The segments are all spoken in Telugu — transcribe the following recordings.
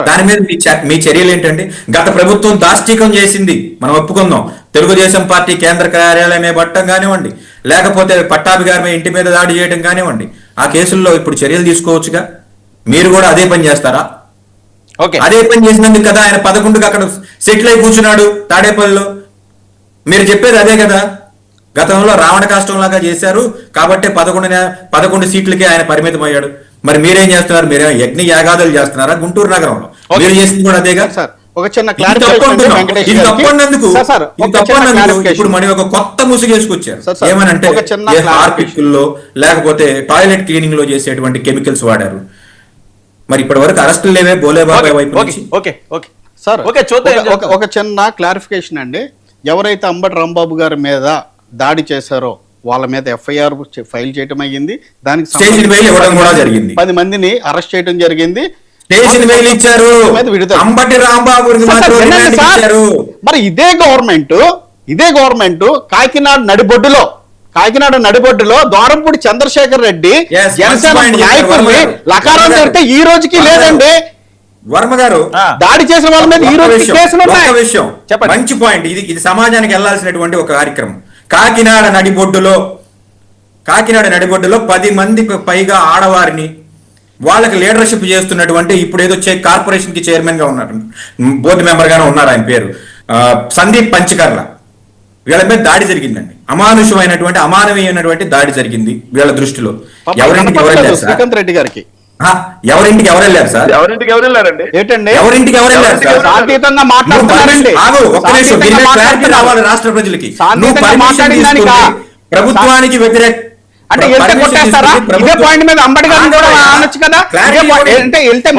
దాని మీద మీ చర్యలు ఏంటండి? గత ప్రభుత్వం దాష్టీకం చేసింది, మనం ఒప్పుకుందాం. తెలుగుదేశం పార్టీ కేంద్ర కార్యాలయమే పట్టడం కానివ్వండి, లేకపోతే పట్టాభి గారి మీద ఇంటి మీద దాడి చేయడం కానివ్వండి, ఆ కేసుల్లో ఇప్పుడు చర్యలు తీసుకోవచ్చుగా. మీరు కూడా అదే పని చేస్తారా? అదే పని చేసినందుకు కదా ఆయన 11కి అక్కడ సెటిల్ అయి కూర్చున్నాడు తాడేపల్లిలో. మీరు చెప్పేది అదే కదా, గతంలో రావణ కాష్టం లాగా చేశారు కాబట్టి 11 సీట్లకి ఆయన పరిమితం అయ్యాడు. మరి మీరేం చేస్తున్నారు? మీరే యజ్ఞ యాగాదులు చేస్తున్నారా గుంటూరు నగరంలో? మీరు చేసింది కూడా అదేగా. ఒక చిన్న ఇప్పుడు మరి ఒక కొత్త ముసుగేసుకొచ్చారు. ఏమనంటే హార్పిక్లో లేకపోతే టాయిలెట్ క్లీనింగ్ లో చేసేటువంటి కెమికల్స్ వాడారు. మరి ఇప్పటి వరకు అరెస్టులు లేవే బోలేబాబాయ్ వైపు నుంచి. ఒక చిన్న క్లారిఫికేషన్ అండి. ఎవరైతే అంబటి రాంబాబు గారి మీద దాడి చేశారో వాళ్ళ మీద ఎఫ్ఐఆర్ ఫైల్ చేయడం అయ్యింది. దానికి 10 మందిని అరెస్ట్ చేయడం జరిగింది. మరి ఇదే గవర్నమెంట్ కాకినాడ నడిబొడ్డులో ద్వారంపూడి చంద్రశేఖర్ రెడ్డి జనసేన నాయకుల్ని లకారం పెడితే ఈ రోజుకి లేదండి. వర్మ గారు దాడి చేసిన వాళ్ళ మీద ఈ రోజు కేసులు ఉన్నాయి. మంచి పాయింట్. ఇది సమాజానికి వెళ్లాల్సినటువంటి ఒక కార్యక్రమం. కాకినాడ నడిబొడ్డులో 10 మందికి పైగా ఆడవారిని వాళ్ళకి లీడర్షిప్ చేస్తున్నటువంటి ఇప్పుడు ఏదో కార్పొరేషన్ కి చైర్మన్ గా ఉన్నారు, బోర్డు మెంబర్ గానే ఉన్నారు, ఆయన పేరు సందీప్ పంచకర్ల. వీళ్ళ మీద దాడి జరిగిందండి. అమానవీయమైనటువంటి దాడి జరిగింది వీళ్ళ దృష్టిలో. శ్రీకాంత్ రెడ్డి గారికి ఎవరింటికి ఎవరు వెళ్ళారు సార్? ఎవరింటికి ఎవరు వెళ్ళారండి? ఏంటండి ఎవరింటికి ఎవరు వెళ్ళారు సార్? శాంతియుతంగా మాట్లాడుతున్నారండి. రాష్ట్ర ప్రజలకి ప్రభుత్వానికి వ్యతిరేక అంటే వెళ్తే కొట్టేస్తారా? ఇదే పాయింట్ మీద అంబటి గారిని కూడా అనొచ్చు కదా. అంటే వెళ్తే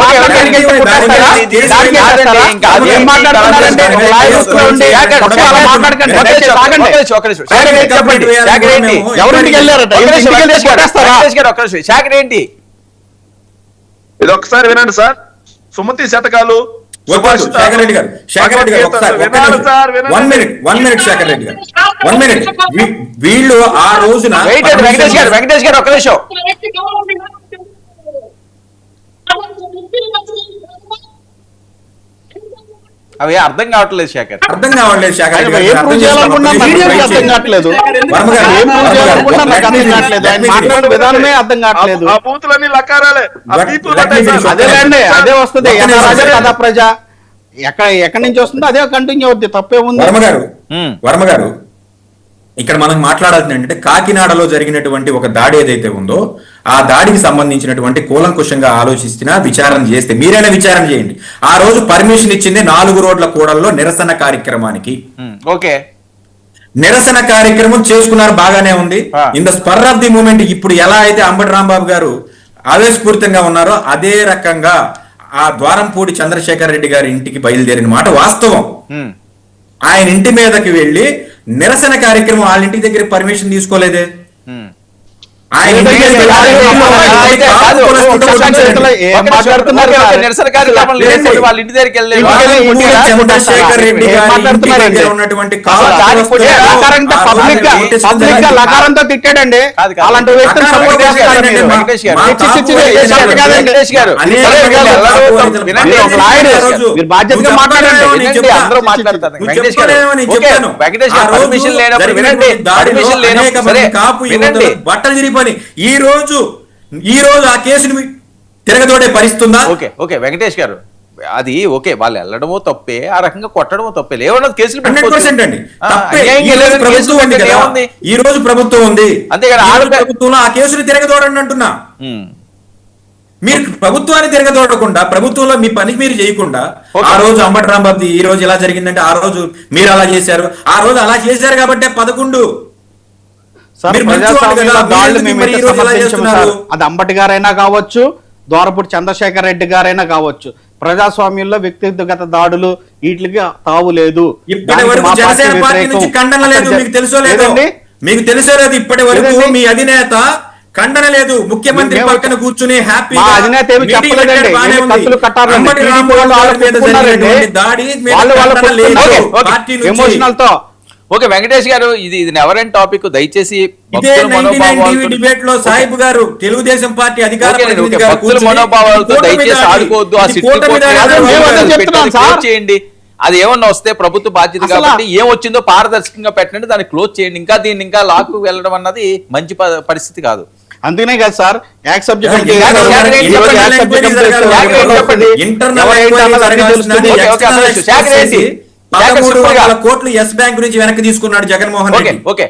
ఎవరింటికి వెళ్ళారట? శాఖ ఏంటి? ఇది ఒకసారి వినండి సార్. సుమతి శతకాలు వీళ్ళు ఆ రోజున వెంకటేష్ గారు ఒక్క నిమిషం. అవి అర్థం కావట్లేదు శేఖర్. అర్థం కావట్లేదు శేఖర్. విధానమే అర్థం కావట్లేదు. ఆ బూతులన్నీ లకారాలే. అదేలేండి, అదే వస్తుంది. కథా ప్రజ ఎక్కడి నుంచి వస్తుందో అదే కంటిన్యూ అవుద్ది. తప్పేముంది? వర్మ గారు ఇక్కడ మనం మాట్లాడాల్సింది ఏంటంటే కాకినాడలో జరిగినటువంటి ఒక దాడి ఏదైతే ఉందో ఆ దాడికి సంబంధించినటువంటి కూలంకుషంగా ఆలోచిస్తున్నా విచారణ చేస్తే, మీరైనా విచారణ చేయండి. ఆ రోజు పర్మిషన్ ఇచ్చింది 4 రోడ్ల కూడల్లో నిరసన కార్యక్రమానికి. నిరసన కార్యక్రమం చేసుకున్నారు, బాగానే ఉంది. In the spur of the moment ఇప్పుడు ఎలా అయితే అంబటి రాంబాబు గారు ఆవేశపూరితంగా ఉన్నారో అదే రకంగా ఆ ద్వారంపూడి చంద్రశేఖర్ రెడ్డి గారి ఇంటికి బయలుదేరిన మాట వాస్తవం. ఆయన ఇంటి మీదకి వెళ్లి నిరసన కార్యక్రమం వాళ్ళ ఇంటి దగ్గర పర్మిషన్ తీసుకోలేదే. చంద్రశేఖర్ రెడ్డి ఉన్నటువంటి లకారంతో తిట్టాడండి. అలాంటి వ్యక్తులు బాధ్యతగా మాట్లాడండి. బట్టలు తిరిగిపోయి ఈ రోజు ఆ కేసుని తిరగదోడే పరిస్థితుందా? ఓకే వెంకటేష్ గారు, అది ఓకే, వాళ్ళు వెళ్ళడమో తప్పే, ఆ రకంగా కొట్టడమో తప్పే. లేవన్నది కేసులు ఈ రోజు ప్రభుత్వం ఉంది, అంతేగాని ప్రభుత్వంలో ఆ కేసుని తిరగదోడండి అంటున్నా. మీరు ప్రభుత్వాన్ని తిరగదోడకుండా, ప్రభుత్వంలో మీ పని మీరు చేయకుండా, ఆ రోజు అంబటి రాంబాబు ఈ రోజు ఇలా జరిగిందంటే ఆ రోజు మీరు అలా చేశారు, ఆ రోజు అలా చేశారు కాబట్టి 11. అది అంబటి గారైనా కావచ్చు, ద్వారపూడి చంద్రశేఖర్ రెడ్డి గారైనా కావచ్చు, ప్రజాస్వామ్యంలో వ్యక్తిగత దాడులు వీటికి తావు లేదు. ఇప్పటి వరకు జనసేన పార్టీ నుంచి ఖండన లేదు. మీకు తెలుసో లేదు, ఇప్పటి వరకు మీ అధినేత ఖండన లేదు. ముఖ్యమంత్రి పక్కన కూర్చుని హ్యాపీ ఎమోషనల్ తో ఓకే వెంకటేష్ గారు, ఇది నెవరెంట్ టాపిక్. దయచేసి ఇదే 99 టీవీ డిబేట్ లో సాహిబ్ గారు తెలుగుదేశం పార్టీ అధికార ప్రతినిధి గారు భక్తుల కూర్చొని మనోభావాలతో కూటమి దయచేసి దాడి, ఆడుకోవద్దు. ఆ ఇది సిట్ కూటమి రిపోర్ట్ దాడి ఏదైనా మేము అదే పెట్టేది చెప్తున్నాం క్లోజ్ సార్. చేయండి. అది ఏమన్నా వస్తే ప్రభుత్వ బాధ్యత అసలు కాబట్టి ఏం వచ్చిందో పారదర్శకంగా పెట్టండి, దాన్ని క్లోజ్ చేయండి. ఇంకా దీన్ని ఇంకా లాక్కు వెళ్ళడం అన్నది మంచి పరిస్థితి కాదు. అందుకనే కదా సార్ యాక్ట్ సబ్జెక్ట్ కోట్లు ఎస్ బ్యాంక్ నుంచి వెనక్కి తీసుకున్నాడు Jaganmohan okay Reddy. Okay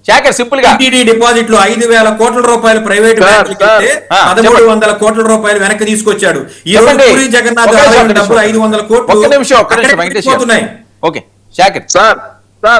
Sekhar simple గా టీటీడీ డిపాజిట్లు 5,000 కోట్ల రూపాయలు ప్రైవేట్ బ్యాంకులకి ఇస్తే 1,300 కోట్ల రూపాయలు వెనక్కి తీసుకొచ్చాడు. ఈ రోజు చెప్పండి. పూరి జగన్నాథ్ ఒక్క నిమిషం, డబ్బులు 500 కోట్లు ఒక్క నిమిషం అక్కడికి వెంకటేష్ పోతున్నాయి. Okay Shekhar sir